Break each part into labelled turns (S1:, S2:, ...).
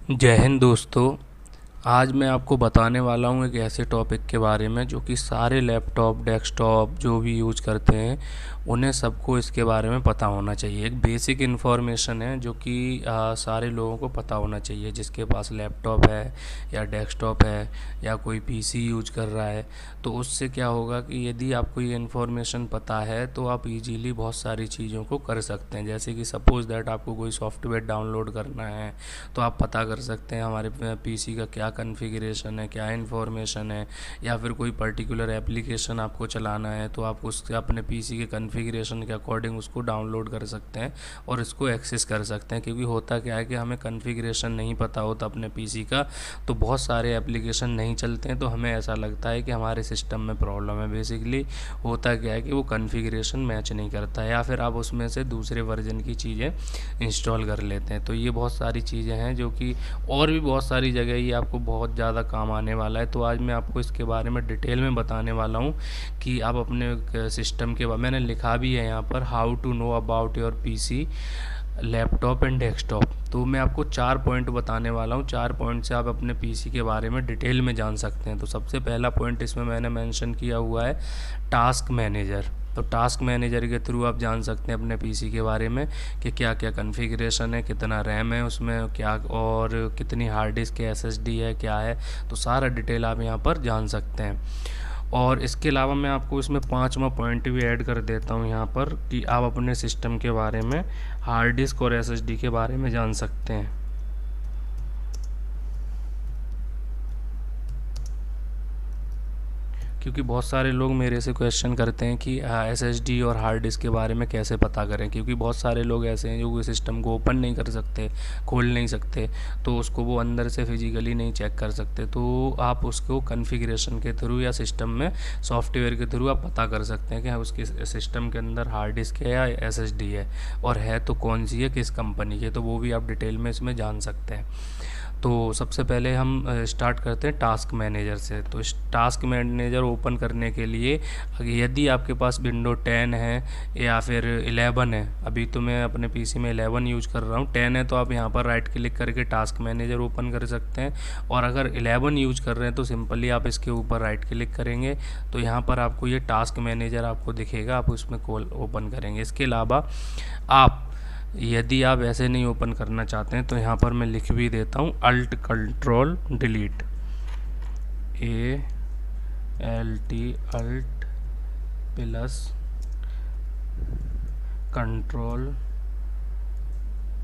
S1: जय हिंद दोस्तों। आज मैं आपको बताने वाला हूँ एक ऐसे टॉपिक के बारे में जो कि सारे लैपटॉप डेस्कटॉप जो भी यूज करते हैं उन्हें सबको इसके बारे में पता होना चाहिए। एक बेसिक इन्फॉर्मेशन है जो कि सारे लोगों को पता होना चाहिए, जिसके पास लैपटॉप है या डेस्कटॉप है या कोई पीसी यूज कर रहा है। तो उससे क्या होगा कि यदि आपको ये इन्फॉर्मेशन पता है तो आप इजीली बहुत सारी चीज़ों को कर सकते हैं। जैसे कि सपोज़ दैट आपको कोई सॉफ्टवेयर डाउनलोड करना है तो आप पता कर सकते हैं हमारे पीसी का क्या कॉन्फ़िगरेशन है, क्या इन्फॉर्मेशन है, या फिर कोई पर्टिकुलर एप्लीकेशन आपको चलाना है तो आप उसके अपने पीसी के कॉन्फ़िगरेशन के अकॉर्डिंग उसको डाउनलोड कर सकते हैं और इसको एक्सेस कर सकते हैं। क्योंकि होता क्या है कि हमें कॉन्फ़िगरेशन नहीं पता होता अपने पीसी का, तो बहुत सारे एप्लीकेशन नहीं चलते हैं, तो हमें ऐसा लगता है कि हमारे सिस्टम में प्रॉब्लम है। बेसिकली होता क्या है कि वो कॉन्फ़िगरेशन मैच नहीं करता है या फिर आप उसमें से दूसरे वर्जन की चीज़ें इंस्टॉल कर लेते हैं। तो ये बहुत सारी चीज़ें हैं जो कि और भी बहुत सारी जगह ये आपको बहुत ज़्यादा काम आने वाला है। तो आज मैं आपको इसके बारे में डिटेल में बताने वाला हूँ कि आप अपने सिस्टम के बारे, मैंने लिखा भी है यहाँ पर, how to know about your PC laptop and desktop. तो मैं आपको 4 पॉइंट बताने वाला हूँ। 4 पॉइंट से आप अपने पीसी के बारे में डिटेल में जान सकते हैं। तो सबसे पहला पॉइंट इसमें मैंने मेंशन किया हुआ है टास्क मैनेजर। तो टास्क मैनेजर के थ्रू आप जान सकते हैं अपने पीसी के बारे में कि क्या क्या कॉन्फ़िगरेशन है, कितना रैम है उसमें, क्या और कितनी हार्ड डिस्क है, एसएसडी है, क्या है। तो सारा डिटेल आप यहाँ पर जान सकते हैं। और इसके अलावा मैं आपको इसमें 5वां पॉइंट भी ऐड कर देता हूँ यहाँ पर कि आप अपने सिस्टम के बारे में हार्ड डिस्क और एसएसडी के बारे में जान सकते हैं। क्योंकि बहुत सारे लोग मेरे से क्वेश्चन करते हैं कि एसएसडी और हार्ड डिस्क के बारे में कैसे पता करें। क्योंकि बहुत सारे लोग ऐसे हैं जो सिस्टम को ओपन नहीं कर सकते, खोल नहीं सकते, तो उसको वो अंदर से फिजिकली नहीं चेक कर सकते। तो आप उसको कॉन्फ़िगरेशन के थ्रू या सिस्टम में सॉफ्टवेयर के थ्रू आप पता कर सकते हैं कि हाँ उसके सिस्टम के अंदर हार्ड डिस्क है या एसएसडी है, और है तो कौन सी है, किस कंपनी की है। तो वो भी आप डिटेल में इसमें जान सकते हैं। तो सबसे पहले हम स्टार्ट करते हैं टास्क मैनेजर से। तो इस टास्क मैनेजर ओपन करने के लिए यदि आपके पास विंडो 10 है या फिर 11 है, अभी तो मैं अपने पीसी में 11 यूज कर रहा हूँ, 10 है तो आप यहाँ पर राइट क्लिक करके टास्क मैनेजर ओपन कर सकते हैं। और अगर 11 यूज कर रहे हैं तो सिंपली आप इसके ऊपर राइट क्लिक करेंगे तो यहाँ पर आपको ये टास्क मैनेजर आपको दिखेगा, आप उसमें कॉल ओपन करेंगे। इसके अलावा आप यदि आप ऐसे नहीं ओपन करना चाहते हैं तो यहाँ पर मैं लिख भी देता हूँ alt control delete, ALT alt plus control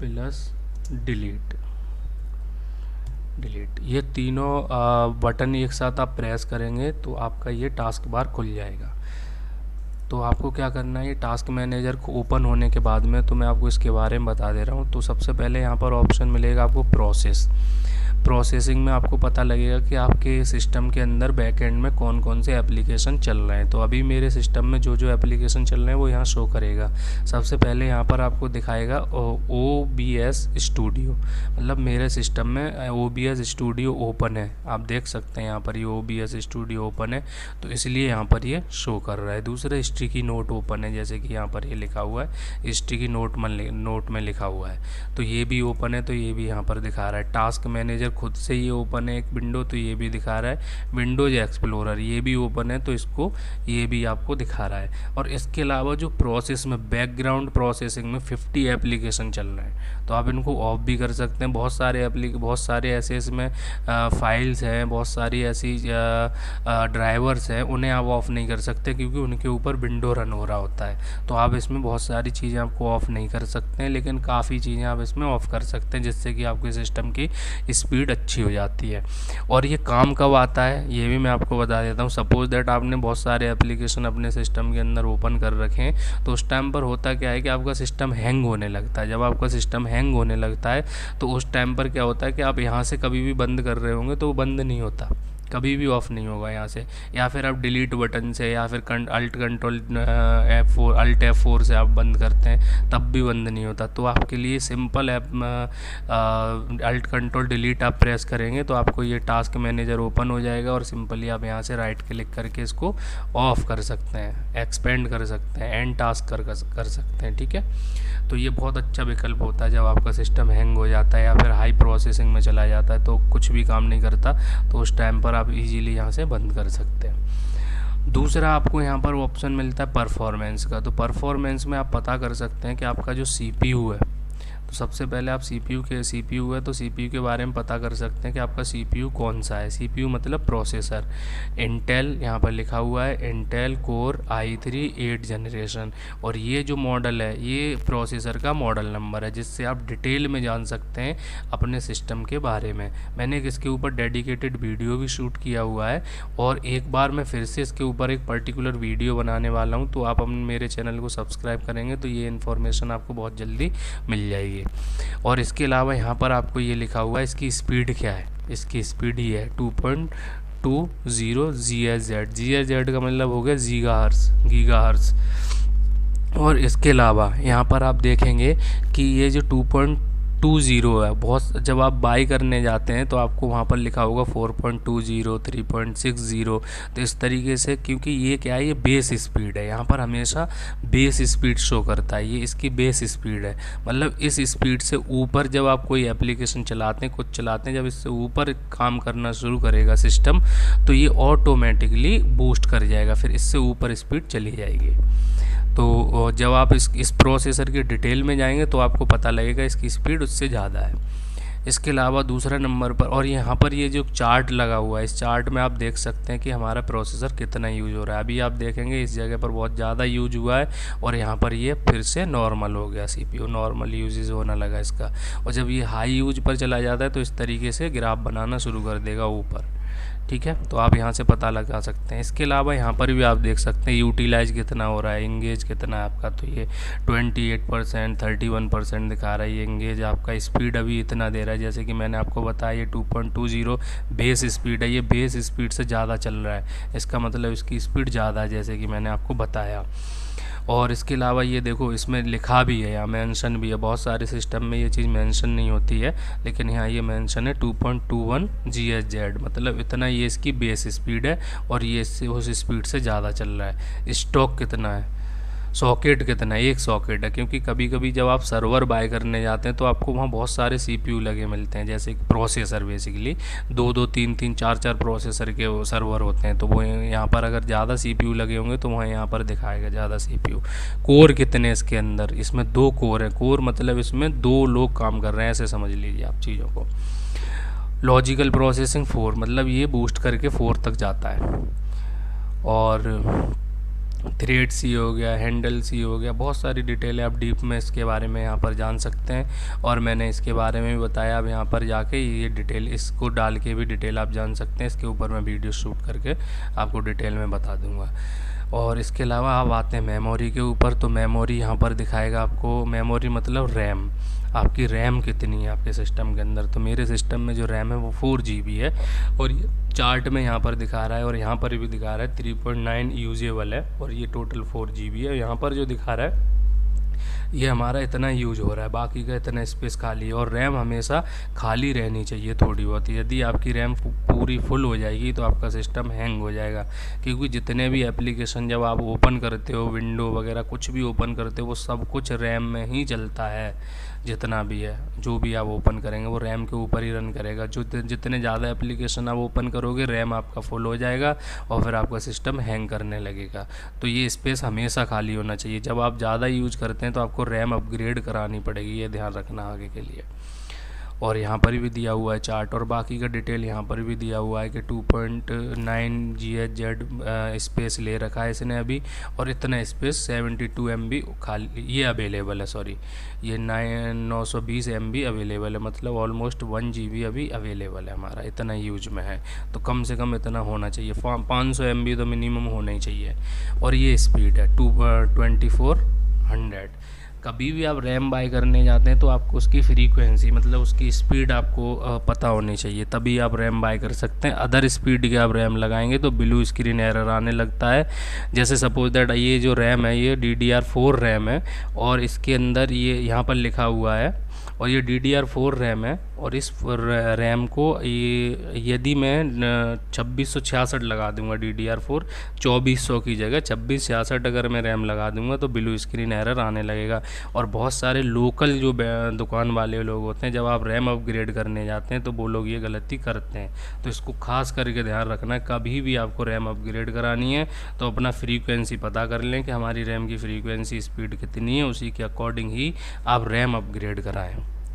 S1: plus delete. ये तीनों बटन एक साथ आप प्रेस करेंगे तो आपका ये टास्क बार खुल जाएगा। तो आपको क्या करना है, ये टास्क मैनेजर को ओपन होने के बाद में तो मैं आपको इसके बारे में बता दे रहा हूँ। तो सबसे पहले यहाँ पर ऑप्शन मिलेगा आपको प्रोसेसिंग में आपको पता लगेगा कि आपके सिस्टम के अंदर बैकएंड में कौन कौन से एप्लीकेशन चल रहे हैं। तो अभी मेरे सिस्टम में जो जो एप्लीकेशन चल रहे हैं वो यहाँ शो करेगा। सबसे पहले यहाँ पर आपको दिखाएगा OBS स्टूडियो, मतलब मेरे सिस्टम में OBS स्टूडियो ओपन है। आप देख सकते हैं यहाँ पर ये OBS स्टूडियो ओपन है, तो इसलिए यहाँ पर ये शो कर रहा है। दूसरा स्टिकी नोट ओपन है, जैसे कि यहाँ पर ये लिखा हुआ है स्टिकी नोट में लिखा हुआ है, तो ये भी ओपन है, तो ये भी यहाँ पर दिखा रहा है। टास्क मैनेजर खुद से ये ओपन है एक विंडो, तो ये भी दिखा रहा है। विंडोज एक्सप्लोरर ये भी ओपन है, तो इसको ये भी आपको दिखा रहा है। और इसके अलावा जो प्रोसेस में बैकग्राउंड प्रोसेसिंग में 50 एप्लीकेशन चल रहे हैं, तो आप इनको ऑफ भी कर सकते हैं। बहुत सारे ऐसे इसमें फाइल्स हैं, बहुत सारी ऐसी ड्राइवर्स हैं, उन्हें आप ऑफ़ नहीं कर सकते क्योंकि उनके ऊपर विंडो रन हो रहा होता है। तो आप इसमें बहुत सारी चीज़ें आपको ऑफ़ नहीं कर सकते हैं, लेकिन काफ़ी चीज़ें आप इसमें ऑफ़ कर सकते हैं जिससे कि आपके सिस्टम की स्पीड अच्छी हो जाती है। और ये काम कब आता है ये भी मैं आपको बता देता हूँ। सपोज़ दैट आपने बहुत सारे एप्लीकेशन अपने सिस्टम के अंदर ओपन कर रखे हैं, तो उस टाइम पर होता क्या है कि आपका सिस्टम हैंग होने लगता है। जब आपका सिस्टम हैंग होने लगता है तो उस टाइम पर क्या होता है कि आप यहाँ से कभी भी बंद कर रहे होंगे तो वो बंद नहीं होता। कभी भी ऑफ़ नहीं होगा यहाँ से। या फिर आप डिलीट बटन से या फिर अल्ट कंट्रोल F4 से आप बंद करते हैं तब भी बंद नहीं होता। तो आपके लिए सिंपल अल्ट कंट्रोल डिलीट आप प्रेस करेंगे तो आपको ये टास्क मैनेजर ओपन हो जाएगा और सिंपली आप यहाँ से राइट क्लिक करके इसको ऑफ़ कर सकते हैं, एक्सपेंड कर सकते हैं, एंड टास्क कर सकते हैं। ठीक है, तो ये बहुत अच्छा विकल्प होता है जब आपका सिस्टम हैंग हो जाता है या फिर हाई प्रोसेसिंग में चला जाता है तो कुछ भी काम नहीं करता, तो उस टाइम पर आप इजीली यहाँ से बंद कर सकते हैं। दूसरा आपको यहाँ पर ऑप्शन मिलता है परफॉर्मेंस का। तो परफॉर्मेंस में आप पता कर सकते हैं कि आपका जो CPU है, तो सबसे पहले आप CPU है तो CPU के बारे में पता कर सकते हैं कि आपका CPU कौन सा है। CPU मतलब प्रोसेसर, इंटेल यहाँ पर लिखा हुआ है, इंटेल कोर i3 8 जनरेशन। और ये जो मॉडल है ये प्रोसेसर का मॉडल नंबर है, जिससे आप डिटेल में जान सकते हैं अपने सिस्टम के बारे में। मैंने इसके ऊपर डेडिकेटेड वीडियो भी शूट किया हुआ है और एक बार मैं फिर से इसके ऊपर एक पर्टिकुलर वीडियो बनाने वाला हूँ, तो आप मेरे चैनल को सब्सक्राइब करेंगे तो ये इन्फॉर्मेशन आपको बहुत जल्दी मिल जाएगी। और इसके अलावा यहाँ पर आपको ये लिखा हुआ है इसकी स्पीड क्या है। इसकी स्पीड ही है 2.20 GHz का मतलब हो गया गीगाहर्ट्ज़। और इसके अलावा यहाँ पर आप देखेंगे कि ये जो 2.20 है, बहुत जब आप बाई करने जाते हैं तो आपको वहाँ पर लिखा होगा 4.20 3.60। तो इस तरीके से, क्योंकि ये क्या है, ये बेस स्पीड है, यहाँ पर हमेशा बेस स्पीड शो करता है। ये इसकी बेस स्पीड है, मतलब इस स्पीड से ऊपर जब आप कोई एप्लीकेशन चलाते हैं, कुछ चलाते हैं, जब इससे ऊपर काम करना शुरू करेगा सिस्टम तो ये ऑटोमेटिकली बूस्ट कर जाएगा, फिर इससे ऊपर स्पीड चली जाएगी। तो जब आप इस प्रोसेसर की डिटेल में जाएंगे तो आपको पता लगेगा इसकी स्पीड उससे ज़्यादा है। इसके अलावा दूसरा नंबर पर, और यहाँ पर ये जो चार्ट लगा हुआ है, इस चार्ट में आप देख सकते हैं कि हमारा प्रोसेसर कितना यूज हो रहा है। अभी आप देखेंगे इस जगह पर बहुत ज़्यादा यूज हुआ है और यहाँ पर ये फिर से नॉर्मल हो गया, CPU नॉर्मल यूजेज होने लगा इसका। और जब ये हाई यूज पर चला जाता है तो इस तरीके से ग्राफ बनाना शुरू कर देगा ऊपर। ठीक है, तो आप यहाँ से पता लगा सकते हैं। इसके अलावा यहाँ पर भी आप देख सकते हैं यूटिलाइज कितना हो रहा है, इंगेज कितना है आपका। तो ये 28%, 31% दिखा रहा है ये इंगेज आपका। स्पीड अभी इतना दे रहा है, जैसे कि मैंने आपको बताया ये 2.20 बेस स्पीड है, ये बेस स्पीड से ज़्यादा चल रहा है, इसका मतलब इसकी स्पीड ज़्यादा है, जैसे कि मैंने आपको बताया। और इसके अलावा ये देखो इसमें लिखा भी है, यहाँ मेंशन भी है। बहुत सारे सिस्टम में ये चीज़ मेंशन नहीं होती है, लेकिन यहाँ ये मेंशन है 2.21 GHz, मतलब इतना ये इसकी बेस स्पीड है और ये इससे उस स्पीड से ज़्यादा चल रहा है। स्टॉक कितना है, सॉकेट कितना है, एक सॉकेट है, क्योंकि कभी कभी जब आप सर्वर बाय करने जाते हैं तो आपको वहाँ बहुत सारे CPU लगे मिलते हैं, जैसे प्रोसेसर बेसिकली 2-2, 3-3, 4-4 प्रोसेसर के सर्वर होते हैं। तो वो यहाँ पर अगर ज़्यादा CPU लगे होंगे तो वहाँ यहाँ पर दिखाएगा ज़्यादा CPU। कोर कितने इसके अंदर, इसमें 2 कोर है। कोर मतलब इसमें 2 लोग काम कर रहे हैं, ऐसे समझ लीजिए आप चीज़ों को। लॉजिकल प्रोसेसिंग 4, मतलब ये बूस्ट करके 4 तक जाता है। और थ्रेड C हो गया, हैंडल C हो गया, बहुत सारी डिटेल है, आप डीप में इसके बारे में यहाँ पर जान सकते हैं। और मैंने इसके बारे में भी बताया, अब यहाँ पर जाके ये डिटेल, इसको डाल के भी डिटेल आप जान सकते हैं। इसके ऊपर मैं वीडियो शूट करके आपको डिटेल में बता दूँगा। और इसके अलावा आप आते हैं मेमोरी के ऊपर। तो मेमोरी यहाँ पर दिखाएगा आपको, मेमोरी मतलब रैम, आपकी रैम कितनी है आपके सिस्टम के अंदर। तो मेरे सिस्टम में जो रैम है वो 4 GB है और ये चार्ट में यहाँ पर दिखा रहा है और यहाँ पर भी दिखा रहा है 3.9 यूजेबल है और ये टोटल 4 GB है। यहाँ पर जो दिखा रहा है ये हमारा इतना यूज हो रहा है, बाकी का इतना स्पेस खाली है। और रैम हमेशा खाली रहनी चाहिए थोड़ी बहुत। यदि आपकी रैम पूरी फुल हो जाएगी तो आपका सिस्टम हैंग हो जाएगा, क्योंकि जितने भी एप्लीकेशन जब आप ओपन करते हो, विंडो वगैरह कुछ भी ओपन करते हो, वो सब कुछ रैम में ही चलता है। जितना भी है, जो भी आप ओपन करेंगे वो रैम के ऊपर ही रन करेगा। जो जितने ज़्यादा एप्लीकेशन आप ओपन करोगे रैम आपका फुल हो जाएगा और फिर आपका सिस्टम हैंग करने लगेगा। तो ये स्पेस हमेशा खाली होना चाहिए। जब आप ज़्यादा यूज करते हैं तो आपको रैम अपग्रेड करानी पड़ेगी, ये ध्यान रखना आगे के लिए। और यहाँ पर भी दिया हुआ है चार्ट और बाकी का डिटेल यहाँ पर भी दिया हुआ है कि 2.9 GHz स्पेस ले रखा है इसने अभी, और इतना स्पेस 72 MB खाली ये अवेलेबल है, सॉरी ये 920 MB अवेलेबल है, मतलब ऑलमोस्ट 1 GB अभी अवेलेबल है हमारा, इतना यूज में है। तो कम से कम इतना होना चाहिए, 500 MB तो मिनिमम होना ही चाहिए। और ये स्पीड है 2400। कभी भी आप रैम बाय करने जाते हैं तो आपको उसकी फ्रीक्वेंसी मतलब उसकी स्पीड आपको पता होनी चाहिए, तभी आप रैम बाय कर सकते हैं। अदर स्पीड के आप रैम लगाएंगे तो ब्लू स्क्रीन एरर आने लगता है। जैसे सपोज दैट ये जो रैम है ये DDR4 रैम है और इसके अंदर ये यहाँ पर लिखा हुआ है और ये DDR4 रैम है और इस रैम को ये यदि मैं 2666 लगा दूंगा DDR4 2400 की जगह 2666 अगर मैं रैम लगा दूंगा तो ब्लू स्क्रीन एरर आने लगेगा। और बहुत सारे लोकल जो दुकान वाले लोग होते हैं जब आप रैम अपग्रेड करने जाते हैं तो वो लोग ये गलती करते हैं, तो इसको खास करके ध्यान रखना है। कभी भी आपको रैम अपग्रेड करानी है तो अपना फ्रीक्वेंसी पता कर लें कि हमारी रैम की फ्रीक्वेंसी स्पीड कितनी है, उसी के अकॉर्डिंग ही आप रैम अपग्रेड कराएं।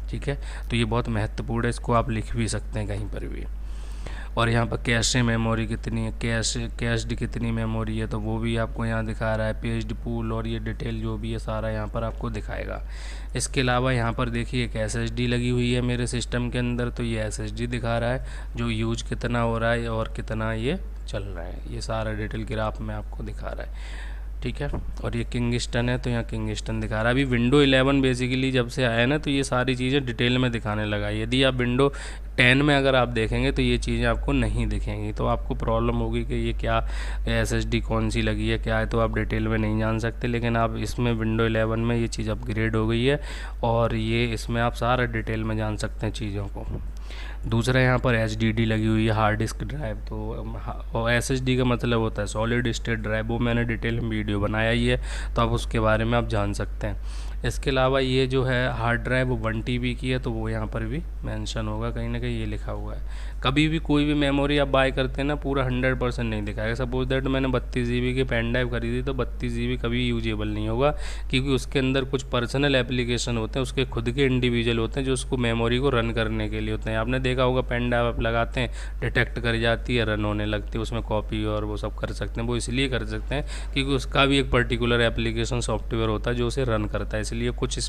S1: ठीक है, तो ये बहुत महत्वपूर्ण है, इसको आप लिख भी सकते हैं कहीं पर भी। और यहाँ पर कैशे मेमोरी कितनी है, कैश्ड कितनी मेमोरी है, तो वो भी आपको यहाँ दिखा रहा है। पेज्ड पूल और ये डिटेल जो भी है सारा यहाँ पर आपको दिखाएगा। इसके अलावा यहाँ पर देखिए एक SSD लगी हुई है मेरे सिस्टम के अंदर, तो ये SSD दिखा रहा है जो यूज कितना हो रहा है और कितना ये चल रहा है, ये सारा डिटेल ग्राफ में आपको दिखा रहा है। ठीक है, और ये किंगस्टन है तो यहाँ किंगस्टन दिखा रहा है। अभी विंडो 11 बेसिकली जब से आया ना तो ये सारी चीज़ें डिटेल में दिखाने लगा। यदि आप विंडो 10 में अगर आप देखेंगे तो ये चीज़ें आपको नहीं दिखेंगी, तो आपको प्रॉब्लम होगी कि ये क्या SSD कौन सी लगी है क्या है, तो आप डिटेल में नहीं जान सकते। लेकिन आप इसमें विंडो 11 में ये चीज़ अपग्रेड हो गई है और ये इसमें आप सारा डिटेल में जान सकते हैं चीज़ों को। दूसरा यहाँ पर HDD लगी हुई है, हार्ड डिस्क ड्राइव, तो SSD का मतलब होता है सॉलिड स्टेट ड्राइव, वो मैंने डिटेल में वीडियो बनाया ही है तो आप उसके बारे में आप जान सकते हैं। इसके अलावा ये जो है हार्ड ड्राइव वो 1 TB की है, तो वो यहाँ पर भी मेंशन होगा कहीं ना कहीं, ये लिखा हुआ है। कभी भी कोई भी मेमोरी आप बाय करते हैं ना पूरा 100% नहीं दिखाएगा। सपोज दैट मैंने 32 GB की पेन ड्राइव खरीदी तो 32 GB कभी यूजेबल नहीं होगा, क्योंकि उसके अंदर कुछ पर्सनल एप्लीकेशन होते हैं, उसके खुद के इंडिविजुअल होते हैं जो उसको मेमोरी को रन करने के लिए होते हैं। आपने देखा होगा पेन ड्राइव आप लगाते हैं डिटेक्ट कर जाती है, रन होने लगती है, उसमें कॉपी और वो सब कर सकते हैं। वो इसलिए कर सकते हैं क्योंकि उसका भी एक पर्टिकुलर एप्लीकेशन सॉफ्टवेयर होता है जो उसे रन करता है, इसलिए कुछ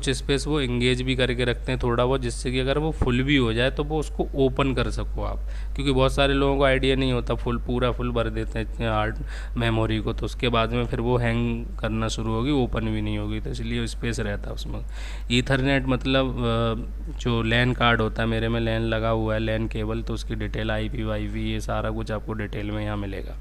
S1: स्पेस वो इंगेज भी करके रखते हैं थोड़ा बहुत, जिससे कि अगर वो फुल भी हो जाए तो वो उसको ओपन कर सको आप, क्योंकि बहुत सारे लोगों को आइडिया नहीं होता, पूरा फुल भर देते हैं इतने हार्ड मेमोरी को, तो उसके बाद में फिर वो हैंग करना शुरू होगी, ओपन भी नहीं होगी, तो इसलिए स्पेस रहता है उसमें। ईथरनेट मतलब जो लैन कार्ड होता है, मेरे में लैन लगा हुआ है, लैन केबल, तो उसकी डिटेल IP वाईपी ये सारा कुछ आपको डिटेल में यहाँ मिलेगा।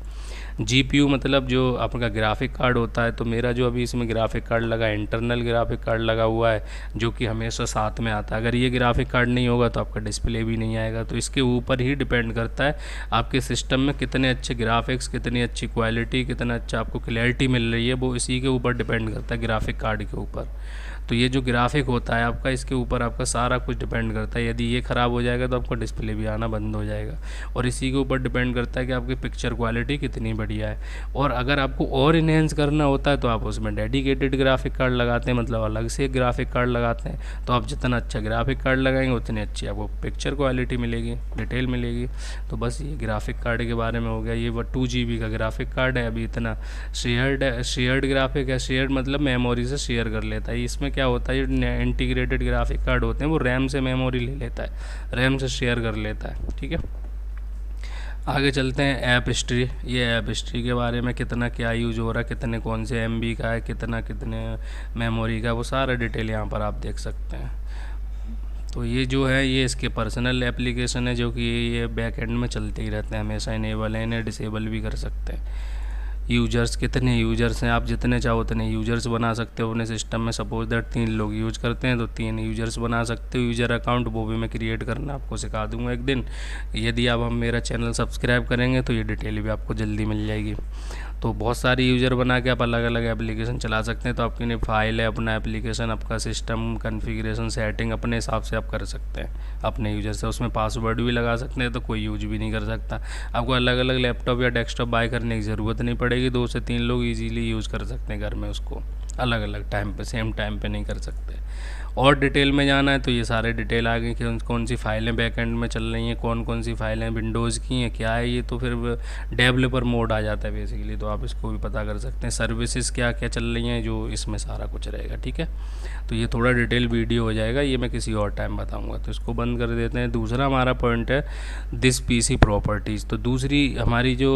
S1: GPU मतलब जो आपका ग्राफिक कार्ड होता है, तो मेरा जो अभी इसमें ग्राफिक कार्ड लगा है इंटरनल ग्राफिक कार्ड लगा हुआ है जो कि हमेशा साथ में आता है। अगर ये ग्राफिक कार्ड नहीं होगा तो आपका डिस्प्ले भी नहीं आएगा, तो इसके ऊपर ही डिपेंड करता है आपके सिस्टम में कितने अच्छे ग्राफिक्स, कितनी अच्छी क्वालिटी, कितना अच्छा आपको क्लैरिटी मिल रही है, वो इसी के ऊपर डिपेंड करता है, ग्राफिक कार्ड के ऊपर। तो ये जो ग्राफिक होता है आपका, इसके ऊपर आपका सारा कुछ डिपेंड करता है। यदि ये ख़राब हो जाएगा तो आपका डिस्प्ले भी आना बंद हो जाएगा, और इसी के ऊपर डिपेंड करता है कि आपकी पिक्चर क्वालिटी कितनी बढ़िया है। और अगर आपको और इन्हेंस करना होता है तो आप उसमें डेडिकेटेड ग्राफिक कार्ड लगाते हैं, मतलब अलग से एक ग्राफिक कार्ड लगाते हैं, तो आप जितना अच्छा ग्राफिक कार्ड लगाएंगे उतनी अच्छी आपको पिक्चर क्वालिटी मिलेगी, डिटेल मिलेगी। तो बस ये ग्राफिक कार्ड के बारे में हो गया। ये 2 GB का ग्राफिक कार्ड है, अभी इतना शेयर्ड ग्राफिक है। शेयर्ड मतलब मेमोरी से शेयर कर लेता है। इसमें क्या होता है, ये इंटीग्रेटेड ग्राफिक कार्ड होते हैं, वो रैम से मेमोरी ले लेता है, रैम से शेयर कर लेता है। ठीक है, आगे चलते हैं ऐप हिस्ट्री। ये ऐप हिस्ट्री के बारे में कितना क्या यूज हो रहा है, कितने कौन से MB का है, कितने मेमोरी का, वो सारा डिटेल यहाँ पर आप देख सकते हैं। तो ये जो है ये इसके पर्सनल एप्लीकेशन है जो कि ये बैक एंड में चलते ही रहते हैं हमेशा, इनेबल है, इन्हें डिसेबल भी कर सकते हैं। यूजर्स, कितने यूजर्स हैं, आप जितने चाहो उतने यूजर्स बना सकते हो अपने सिस्टम में। सपोज दैट 3 लोग यूज करते हैं तो 3 यूजर्स बना सकते हो। यूज़र अकाउंट वो भी मैं क्रिएट करना आपको सिखा दूंगा एक दिन। यदि आप हम मेरा चैनल सब्सक्राइब करेंगे तो ये डिटेल भी आपको जल्दी मिल जाएगी। तो बहुत सारी यूज़र बना के आप अलग अलग एप्लीकेशन चला सकते हैं। तो आपकी ने फाइल है, अपना एप्लीकेशन, आपका सिस्टम कॉन्फ़िगरेशन सेटिंग अपने हिसाब से आप कर सकते हैं अपने यूज़र से। उसमें पासवर्ड भी लगा सकते हैं, तो कोई यूज भी नहीं कर सकता। आपको अलग अलग लैपटॉप या डेस्कटॉप बाय करने की ज़रूरत नहीं पड़ेगी। 2 से 3 लोग ईजीली यूज़ कर सकते हैं घर में उसको, अलग अलग टाइम पे, सेम टाइम पे नहीं कर सकते। और डिटेल में जाना है तो ये सारे डिटेल आ गई कि कौन सी फाइलें बैकएंड में चल रही हैं, कौन कौन सी फाइलें विंडोज़ की हैं, क्या है ये, तो फिर डेवलपर मोड आ जाता है बेसिकली, तो आप इसको भी पता कर सकते हैं। सर्विसेज क्या क्या चल रही हैं, जो इसमें सारा कुछ रहेगा, ठीक है। तो ये थोड़ा डिटेल वीडियो हो जाएगा, ये मैं किसी और टाइम बताऊंगा, तो इसको बंद कर देते हैं। दूसरा हमारा पॉइंट है दिस पीसी प्रॉपर्टीज़। तो दूसरी हमारी जो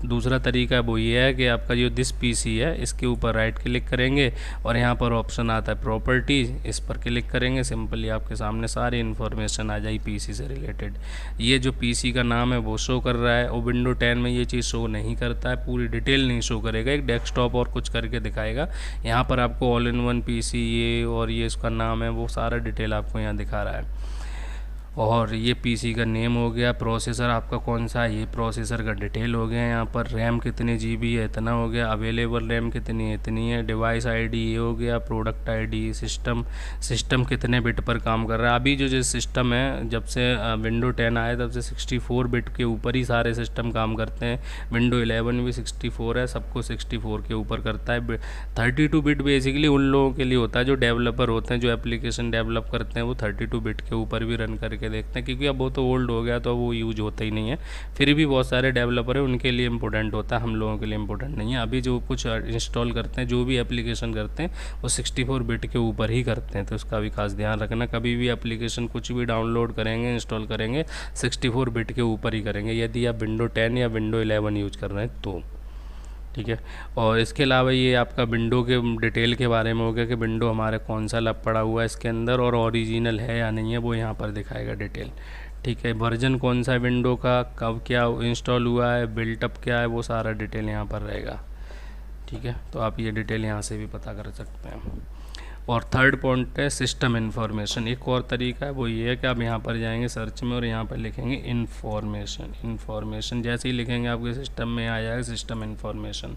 S1: दूसरा तरीका है वो ये है कि आपका जो दिस पीसी है इसके ऊपर राइट क्लिक करेंगे और यहाँ पर ऑप्शन आता है प्रॉपर्टीज़, इस पर क्लिक करेंगे, सिंपली आपके सामने सारी इन्फॉर्मेशन आ जाएगी पीसी से रिलेटेड। ये जो पीसी का नाम है वो शो कर रहा है, और विंडो 10 में ये चीज़ शो नहीं करता है, पूरी डिटेल नहीं शो करेगा, एक डेस्कटॉप और कुछ करके दिखाएगा। यहाँ पर आपको ऑल इन वन पीसी ये और ये इसका नाम है वो सारा डिटेल आपको यहाँ दिखा रहा है। और ये पीसी का नेम हो गया, प्रोसेसर आपका कौन सा है, ये प्रोसेसर का डिटेल हो गया, यहाँ पर रैम कितनी जीबी है इतना हो गया, अवेलेबल रैम कितनी है इतनी है, डिवाइस आईडी ये हो गया, प्रोडक्ट आईडी, सिस्टम कितने बिट पर काम कर रहा है। अभी जो सिस्टम है जब से विंडो 10 आया तब से 64 बिट के ऊपर ही सारे सिस्टम काम करते हैं। विंडो 11 भी 64 है, सबको 64 के ऊपर करता है। 32 बिट बेसिकली उन लोगों के लिए होता है जो डेवलपर होते हैं, जो एप्लीकेशन डेवलप करते हैं, वो 32 बिट के ऊपर भी रन करके देखते हैं, क्योंकि अब वो तो ओल्ड हो गया तो वो यूज होता ही नहीं है। फिर भी बहुत सारे डेवलपर है उनके लिए इंपॉर्टेंट होता है, हम लोगों के लिए इंपॉर्टेंट नहीं है। अभी जो कुछ इंस्टॉल करते हैं, जो भी एप्लीकेशन करते हैं वो 64 बिट के ऊपर ही करते हैं, तो उसका भी खास ध्यान रखना। कभी भी एप्लीकेशन कुछ भी डाउनलोड करेंगे, इंस्टॉल करेंगे, 64 बिट के ऊपर ही करेंगे, यदि आप विंडो 10 या विंडो 11 यूज कर रहे हैं तो, ठीक है। और इसके अलावा ये आपका विंडो के डिटेल के बारे में हो गया कि विंडो हमारे कौन सा लग पड़ा हुआ है इसके अंदर और ओरिजिनल है या नहीं है, वो यहाँ पर दिखाएगा डिटेल, ठीक है। वर्जन कौन सा है विंडो का, कब क्या इंस्टॉल हुआ है, बिल्टअप क्या है, वो सारा डिटेल यहाँ पर रहेगा, ठीक है। तो आप ये डिटेल यहाँ से भी पता कर सकते हैं। और थर्ड पॉइंट है सिस्टम इन्फॉर्मेशन। एक और तरीका है वो ये है कि आप यहाँ पर जाएंगे सर्च में और यहाँ पर लिखेंगे इन्फॉर्मेशन, जैसे ही लिखेंगे आपके सिस्टम में आ जाएगा सिस्टम इन्फॉर्मेशन।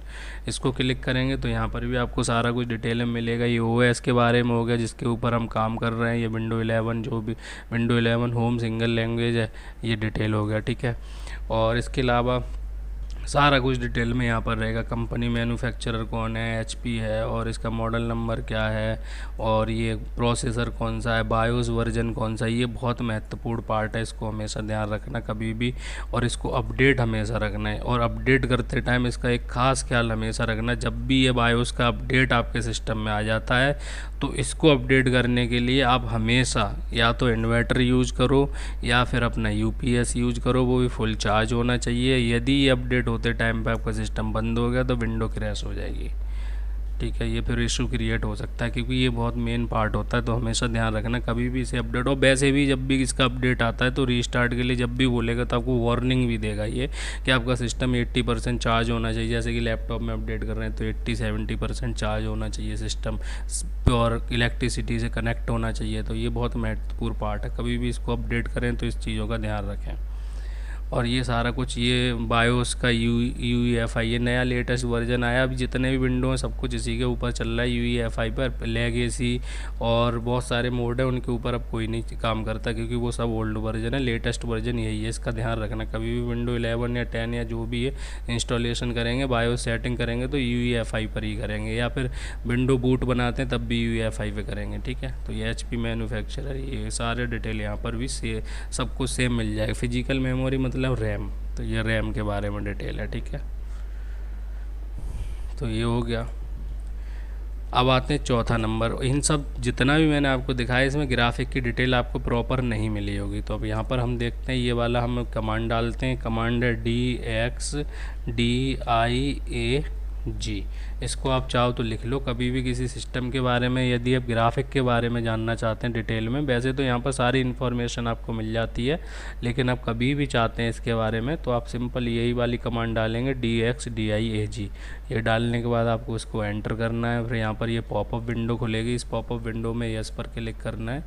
S1: इसको क्लिक करेंगे तो यहाँ पर भी आपको सारा कुछ डिटेल में मिलेगा। ये ओएस के बारे में हो गया जिसके ऊपर हम काम कर रहे हैं, ये विंडो 11 जो भी विंडो 11 होम सिंगल लैंग्वेज है, ये डिटेल हो गया, ठीक है। और इसके अलावा सारा कुछ डिटेल में यहाँ पर रहेगा। कंपनी मैन्युफैक्चरर कौन है, एचपी है, और इसका मॉडल नंबर क्या है, और ये प्रोसेसर कौन सा है, बायोस वर्जन कौन सा है। ये बहुत महत्वपूर्ण पार्ट है, इसको हमेशा ध्यान रखना कभी भी, और इसको अपडेट हमेशा रखना है। और अपडेट करते टाइम इसका एक खास ख्याल हमेशा रखना, जब भी ये बायोस का अपडेट आपके सिस्टम में आ जाता है तो इसको अपडेट करने के लिए आप हमेशा या तो इन्वर्टर यूज़ करो या फिर अपना यूपीएस यूज़ करो, वो भी फुल चार्ज होना चाहिए। यदि ये अपडेट होते टाइम पे आपका सिस्टम बंद हो गया तो विंडो क्रैश हो जाएगी, ठीक है। ये फिर इशू क्रिएट हो सकता है, क्योंकि ये बहुत मेन पार्ट होता है, तो हमेशा ध्यान रखना कभी भी इसे अपडेट हो। वैसे भी जब भी इसका अपडेट आता है तो रीस्टार्ट के लिए जब भी बोलेगा तो आपको वार्निंग भी देगा ये कि आपका सिस्टम 80% चार्ज होना चाहिए। जैसे कि लैपटॉप में अपडेट कर रहे हैं तो 80-70% चार्ज होना चाहिए सिस्टम, और इलेक्ट्रिसिटी से कनेक्ट होना चाहिए। तो ये बहुत महत्वपूर्ण पार्ट है, कभी भी इसको अपडेट करें तो इस चीज़ों का ध्यान रखें। और ये सारा कुछ ये बायोस का UEFI ये नया लेटेस्ट वर्जन आया, अभी जितने भी विंडो हैं सब कुछ इसी के ऊपर चल रहा है, UEFI पर। लेगेसी और बहुत सारे मोड है उनके ऊपर अब कोई नहीं काम करता, क्योंकि वो सब ओल्ड वर्जन है। लेटेस्ट वर्जन यही है, इसका ध्यान रखना। कभी भी विंडो 11 या 10 या जो भी है इंस्टॉलेशन करेंगे, बायोस सेटिंग करेंगे तो UEFI पर ही करेंगे, या फिर विंडो बूट बनाते हैं तब भी UEFI पे करेंगे, ठीक है। तो ये HP मैन्युफैक्चरर, ये सारे डिटेल यहाँ पर भी सब कुछ सेम मिल जाएगा। फिजिकल मेमोरी मतलब रैम, तो ये रैम के बारे में डिटेल है, ठीक है। तो ये हो गया। अब आते हैं चौथा नंबर। इन सब जितना भी मैंने आपको दिखाया इसमें ग्राफिक की डिटेल आपको प्रॉपर नहीं मिली होगी, तो अब यहाँ पर हम देखते हैं ये वाला हम कमांड डालते हैं। कमांड है DXDIAG। इसको आप चाहो तो लिख लो कभी भी किसी सिस्टम के बारे में, यदि आप ग्राफिक के बारे में जानना चाहते हैं डिटेल में। वैसे तो यहाँ पर सारी इन्फॉर्मेशन आपको मिल जाती है, लेकिन आप कभी भी चाहते हैं इसके बारे में तो आप सिंपल यही वाली कमांड डालेंगे DXDIAG। ये डालने के बाद आपको इसको एंटर करना है। फिर यहाँ पर ये पॉपअप विंडो खुलेगी, इस पॉपअप विंडो में यस पर क्लिक करना है,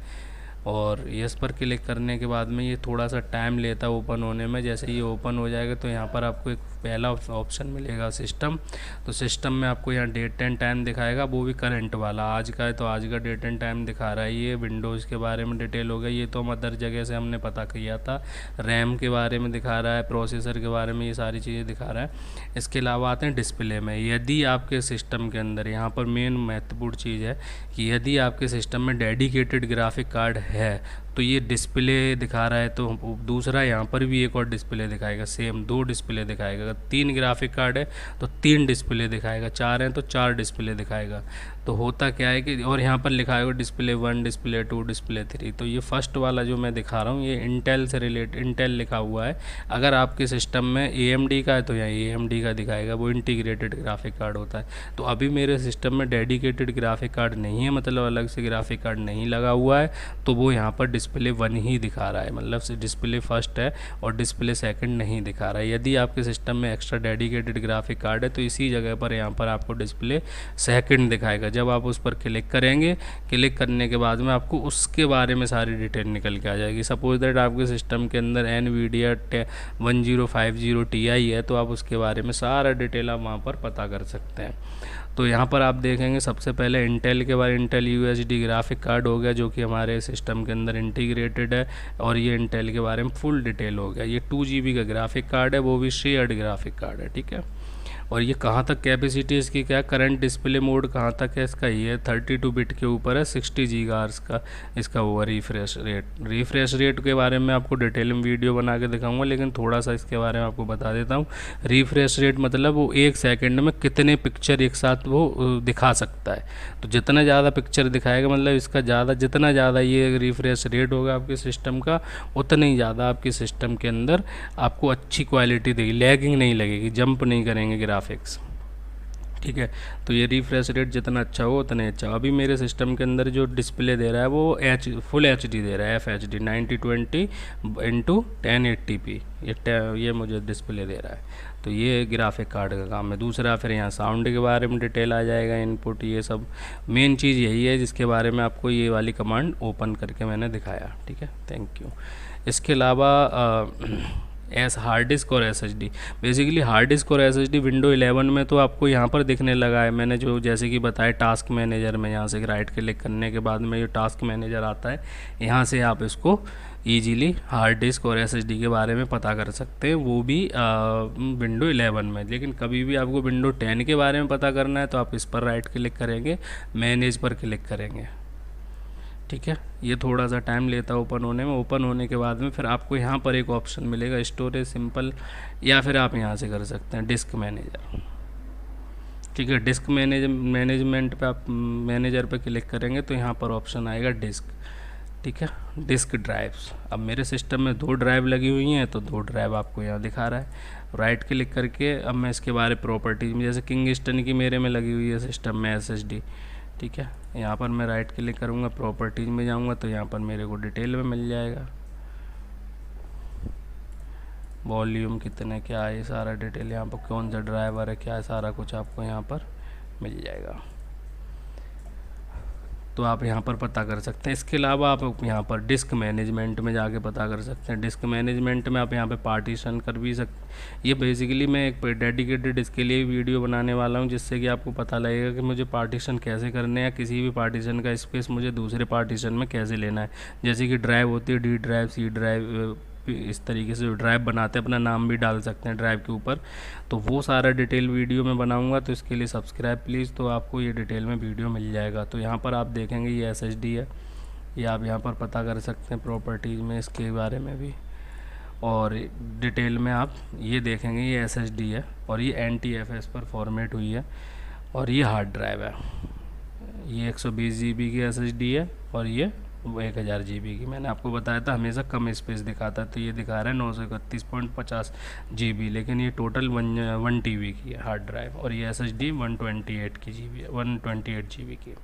S1: और यस पर क्लिक करने के बाद में ये थोड़ा सा टाइम लेता है ओपन होने में। जैसे ये ओपन हो जाएगा तो यहाँ पर आपको एक पहला ऑप्शन मिलेगा सिस्टम। तो सिस्टम में आपको यहाँ डेट एंड टाइम दिखाएगा, वो भी करंट वाला, आज का है तो आज का डेट एंड टाइम दिखा रहा है। ये विंडोज़ के बारे में डिटेल हो गया, ये तो हम अदर जगह से हमने पता किया था। रैम के बारे में दिखा रहा है, प्रोसेसर के बारे में, ये सारी चीज़ें दिखा रहा है। इसके अलावा आते हैं डिस्प्ले में। यदि आपके सिस्टम के अंदर, यहाँ पर मेन महत्वपूर्ण चीज़ है कि यदि आपके सिस्टम में डेडिकेटेड ग्राफिक कार्ड है तो ये डिस्प्ले दिखा रहा है, तो दूसरा यहाँ पर भी एक और डिस्प्ले दिखाएगा, सेम 2 डिस्प्ले दिखाएगा। अगर 3 ग्राफिक कार्ड है तो 3 डिस्प्ले दिखाएगा, 4 हैं तो 4 डिस्प्ले दिखाएगा। तो होता क्या है कि, और यहाँ पर लिखा है डिस्प्ले 1, डिस्प्ले 2, डिस्प्ले 3। तो ये फर्स्ट वाला जो मैं दिखा रहा हूँ ये इंटेल से इंटेल लिखा हुआ है। अगर आपके सिस्टम में AMD का है तो यहाँ AMD का दिखाएगा, वो इंटीग्रेटेड ग्राफिक कार्ड होता है। तो अभी मेरे सिस्टम में डेडिकेटेड ग्राफिक कार्ड नहीं है, मतलब अलग से ग्राफिक कार्ड नहीं लगा हुआ है, तो वो यहाँ पर डिस्प्ले 1 ही दिखा रहा है, मतलब से डिस्प्ले फर्स्ट है और डिस्प्ले सेकंड नहीं दिखा रहा है। यदि आपके सिस्टम में एक्स्ट्रा डेडिकेटेड ग्राफिक कार्ड है तो इसी जगह पर यहाँ पर आपको डिस्प्ले सेकंड दिखाएगा। जब आप उस पर क्लिक करेंगे, क्लिक करने के बाद में आपको उसके बारे में सारी डिटेल निकल के आ जाएगी। सपोज दैट आपके सिस्टम के अंदर NVIDIA 1050 Ti है तो आप उसके बारे में सारा डिटेल आप वहाँ पर पता कर सकते हैं। तो यहाँ पर आप देखेंगे सबसे पहले इंटेल के बारे में, इंटेल UHD ग्राफिक कार्ड हो गया जो कि हमारे सिस्टम के अंदर इंटीग्रेटेड है, और ये इंटेल के बारे में फुल डिटेल हो गया। ये 2 GB का ग्राफिक कार्ड है, वो भी शेयर्ड ग्राफिक कार्ड है, ठीक है। और ये कहाँ तक कैपेसिटी इसकी क्या है, करंट डिस्प्ले मोड कहाँ तक है इसका, ये 32 बिट के ऊपर है, 60 GHz का इसका वो रिफ्रेश रेट के बारे में आपको डिटेल में वीडियो बना के दिखाऊंगा, लेकिन थोड़ा सा इसके बारे में आपको बता देता हूँ। रिफ्रेश रेट मतलब वो 1 सेकंड में कितने पिक्चर एक साथ वो दिखा सकता है। तो जितना ज़्यादा पिक्चर दिखाएगा, मतलब इसका जितना ज़्यादा ये रिफ्रेश रेट होगा आपके सिस्टम का, उतना ही ज़्यादा आपके सिस्टम के अंदर आपको अच्छी क्वालिटी देगी, लैगिंग नहीं लगेगी, जंप नहीं करेंगे ग्राफिक्स, ठीक है। तो ये रिफ्रेश रेट जितना अच्छा हो उतना ही अच्छा। अभी मेरे सिस्टम के अंदर जो डिस्प्ले दे रहा है वो फुल HD दे रहा है, FHD 9020 × 1080p, ये मुझे डिस्प्ले दे रहा है। तो ये ग्राफिक कार्ड का काम है। दूसरा फिर यहाँ साउंड के बारे में डिटेल आ जाएगा, इनपुट, ये सब मेन चीज़ यही है जिसके बारे में आपको ये वाली कमांड ओपन करके मैंने दिखाया, ठीक है। Thank you. इसके अलावा हार्ड डिस्क और SSD, बेसिकली हार्ड डिस्क और SSD विंडो 11 में तो आपको यहाँ पर दिखने लगा है। मैंने जो जैसे कि बताया टास्क मैनेजर में, यहाँ से राइट क्लिक करने के बाद में ये टास्क मैनेजर आता है, यहाँ से आप इसको ईजीली हार्ड डिस्क और SSD के बारे में पता कर सकते हैं, वो भी विंडो 11 में। लेकिन कभी भी आपको विंडो 10 के बारे में पता करना है तो आप इस पर राइट क्लिक करेंगे, मैनेज पर क्लिक करेंगे, ठीक है। ये थोड़ा सा टाइम लेता है ओपन होने में। ओपन होने के बाद में फिर आपको यहाँ पर एक ऑप्शन मिलेगा स्टोरेज सिंपल, या फिर आप यहाँ से कर सकते हैं डिस्क मैनेजर, ठीक है। डिस्क मैनेजमेंट पे आप मैनेजर पे क्लिक करेंगे तो यहाँ पर ऑप्शन आएगा डिस्क, ठीक है, डिस्क ड्राइव्स। अब मेरे सिस्टम में 2 ड्राइव लगी हुई हैं तो 2 ड्राइव आपको यहाँ दिखा रहा है। राइट क्लिक करके अब मैं इसके बारे प्रॉपर्टीज में, जैसे किंगस्टन की मेरे में लगी हुई है सिस्टम में SSD, ठीक है। यहाँ पर मैं राइट क्लिक करूँगा, प्रॉपर्टीज में जाऊँगा तो यहाँ पर मेरे को डिटेल में मिल जाएगा, वॉल्यूम कितने, क्या है, सारा डिटेल यहाँ पर, कौन सा ड्राइवर है, क्या है, सारा कुछ आपको यहाँ पर मिल जाएगा। तो आप यहाँ पर पता कर सकते हैं। इसके अलावा आप यहाँ पर डिस्क मैनेजमेंट में जाके पता कर सकते हैं। डिस्क मैनेजमेंट में आप यहाँ पे पार्टीशन कर भी सकते। ये बेसिकली मैं एक डेडिकेटेड इसके लिए वीडियो बनाने वाला हूँ, जिससे कि आपको पता लगेगा कि मुझे पार्टीशन कैसे करने हैं, किसी भी पार्टीशन का स्पेस मुझे दूसरे पार्टीशन में कैसे लेना है। जैसे कि ड्राइव होती है, D ड्राइव, C ड्राइव, इस तरीके से ड्राइव बनाते हैं, अपना नाम भी डाल सकते हैं ड्राइव के ऊपर। तो वो सारा डिटेल वीडियो में बनाऊंगा, तो इसके लिए सब्सक्राइब प्लीज़, तो आपको ये डिटेल में वीडियो मिल जाएगा। तो यहाँ पर आप देखेंगे ये SSD है, ये आप यहाँ पर पता कर सकते हैं प्रॉपर्टीज़ में इसके बारे में भी, और डिटेल में आप ये देखेंगे ये SSD है और ये NTFS पर फॉर्मेट हुई है, और ये हार्ड ड्राइव है, ये 120 GB की SSD है और ये 1000 GB की। मैंने आपको बताया था हमेशा कम स्पेस दिखाता है, तो ये दिखा रहा है 931.50 GB, लेकिन ये टोटल 1 TB की है हार्ड ड्राइव, और ये SSD 128 की GB है, 128 GB की।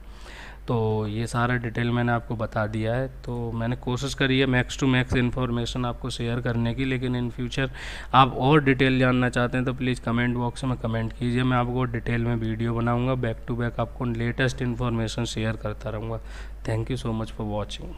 S1: तो ये सारा डिटेल मैंने आपको बता दिया है। तो मैंने कोशिश करी है मैक्स टू मैक्स इन्फॉर्मेशन आपको शेयर करने की, लेकिन इन फ्यूचर आप और डिटेल जानना चाहते हैं तो प्लीज़ कमेंट बॉक्स में कमेंट कीजिए, मैं आपको डिटेल में वीडियो बनाऊंगा, बैक टू बैक आपको लेटेस्ट इन्फॉर्मेशन शेयर करता रहूँगा। Thank you so much for watching.